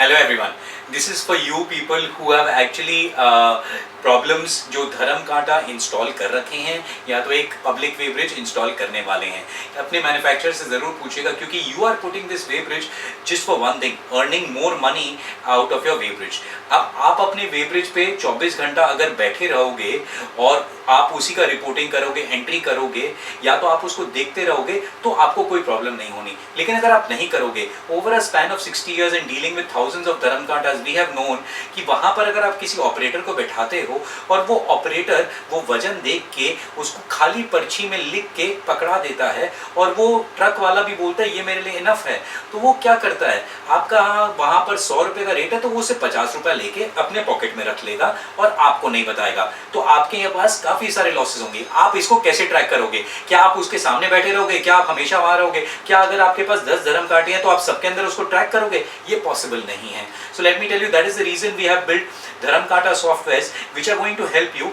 Hello everyone. This is for you people who have actually problems जो धर्म कांटा install कर रखे हैं या तो एक पब्लिक वे ब्रिज इंस्टॉल करने वाले हैं। अपने मैन्युफैक्चरर से ज़रूर पूछिएगा क्योंकि you are putting this weighbridge just for one thing, earning more money out of your weighbridge. अब आप अपने वे ब्रिज पे 24 घंटा अगर बैठे रहोगे और आप उसी का रिपोर्टिंग करोगे, एंट्री करोगे या तो आप उसको देखते रहोगे तो आपको कोई प्रॉब्लम नहीं होनी। लेकिन अगर आप नहीं करोगे, over a span of 60 years and dealing with thousands of धर्म कांटास वी हैव नोन कि वहां पर अगर आप किसी ऑपरेटर को बैठाते हो और वो ऑपरेटर वो वजन देख के उसको खाली पर्ची में लिख के पकड़ा देता है और वो ट्रक वाला भी बोलता है ये मेरे लिए इनफ है, तो वो क्या करता है, आपका वहां पर 100 रुपए का रेट है तो वो उसे 50 रुपए लेके अपने पॉकेट में रख लेगा और आपको नहीं बताएगा। तो आपके पास काफी सारे लॉसेस होंगे। आप इसको कैसे ट्रैक करोगे? क्या आप उसके सामने बैठे रहोगे? क्या आप हमेशा वहां रहोगे? क्या अगर आपके पास 10 धर्म कांटे हैं तो आप सबके अंदर उसको ट्रैक करोगे? ये पॉसिबल नहीं है। So let me tell you that is the reason we have built dharam kanta software which are going to help you.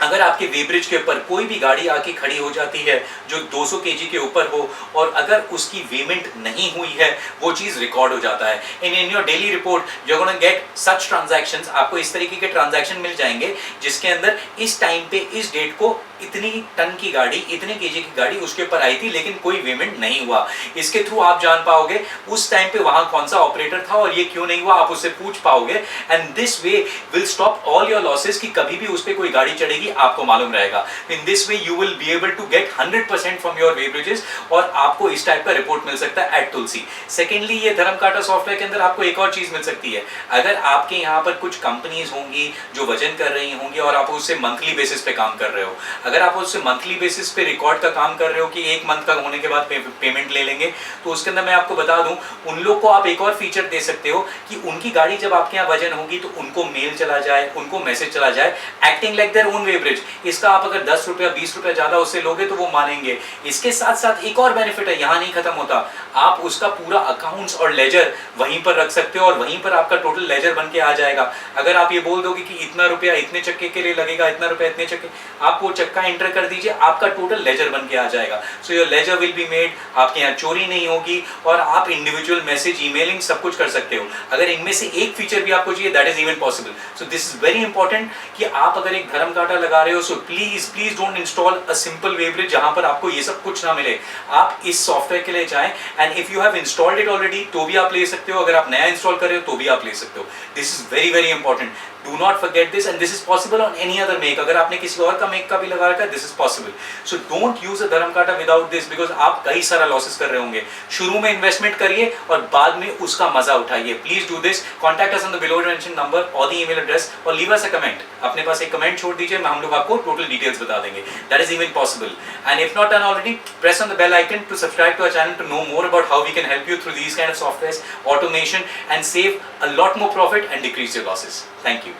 अगर आपके वे ब्रिज के ऊपर कोई भी गाड़ी आके खड़ी हो जाती है जो 200 केजी के ऊपर हो और अगर उसकी वेमेंट नहीं हुई है, वो चीज रिकॉर्ड हो जाता है। In your daily report you are gonna get such transactions. आपको इस तरीके के ट्रांजैक्शन मिल जाएंगे जिसके अंदर इस टाइम पे इस डेट को इतनी टन की गाड़ी, इतने केजी की गाड़ी उसके ऊपर आई थी लेकिन कोई वेमेंट नहीं हुआ। इसके थ्रू आप जान पाओगे उस टाइम पे वहां कौन सा ऑपरेटर था और ये क्यों नहीं हुआ, आप उससे पूछ पाओगे। And this way will stop all your losses कि कभी भी उस पर कोई गाड़ी चढ़ेगी आपको मालूम रहेगा। In this way you will be able to get 100% from your weighbridges और आपको इस टाइप का रिपोर्ट मिल सकता है एट तुलसी। सेकेंडली, ये धर्म कांटा सॉफ्टवेयर के अंदर आपको एक और चीज मिल सकती है। अगर आपके यहाँ पर कुछ कंपनीज होंगी जो वजन कर रही होंगी और आप उससे मंथली बेसिस पे काम कर रहे हो, अगर आप उससे मंथली बेसिस पे रिकॉर्ड का काम कर रहे हो कि एक मंथ का होने के बाद पेमेंट ले लेंगे, तो उसके अंदर मैं आपको बता दूं उन लोग को आप एक और फीचर दे सकते हो कि उनकी गाड़ी जब आपके यहाँ वजन होगी तो उनको मेल चला जाए, उनको मैसेज चला जाए acting like their own way bridge. इसका आप अगर 10 रुपया 20 रुपया ज्यादा उससे लोगे तो वो मानेंगे। इसके साथ साथ एक और बेनिफिट है, यहाँ नहीं खत्म होता, आप उसका पूरा अकाउंट्स और लेजर वहीं पर रख सकते हो और वहीं पर आपका टोटल लेजर बन के आ जाएगा। अगर आप ये बोल दोगे कि इतना रुपया इतने चक्के के लिए लगेगा, इतना रुपया इतने चक्के, आप वो चक्का एंटर कर दीजिए, आपका टोटल लेजर बन के आ जाएगा। So your ledger will be made, आपके यहाँ चोरी नहीं होगी और आप इंडिविजुअल मैसेज, ईमेलिंग सब कुछ कर सकते हो। अगर इनमें से एक फीचर भी आपको चाहिए that is even possible. So this is very important कि आप अगर एक धर्म कांटा लगा रहे हो so please don't install a simple way bridge जहां पर आपको ये सब कुछ ना मिले। आप इस सॉफ्टवेयर के लिए जाएं and if you have installed it already तो भी आप ले सकते हो, अगर आप नया इंस्टॉल कर रहे हो तो भी आप ले सकते हो। This is very very important, do not forget this and this is possible on any other make. अगर आपने किसी और का मेक का भी लगा रखा है, this is possible. So don't use a धर्म कांटा विदाउट दिस बिकॉज आप कई सारा लॉसेस कर रहे होंगे। शुरू में इन्वेस्टमेंट करिए और बाद में उसका मजा उठाइए। Please do this. Contact us on the below mention number और द ईमेल एड्रेस और लीव अस अ कमेंट। अपने पास एक कमेंट छोड़ दीजिए, हम लोग आपको टोटल डिटेल्स बता देंगे। That is even possible. And if not done already, press on the bell icon to subscribe to our channel to know more about how we can help you through these kind of softwares, automation, and save a lot more profit and decrease your losses. Thank you.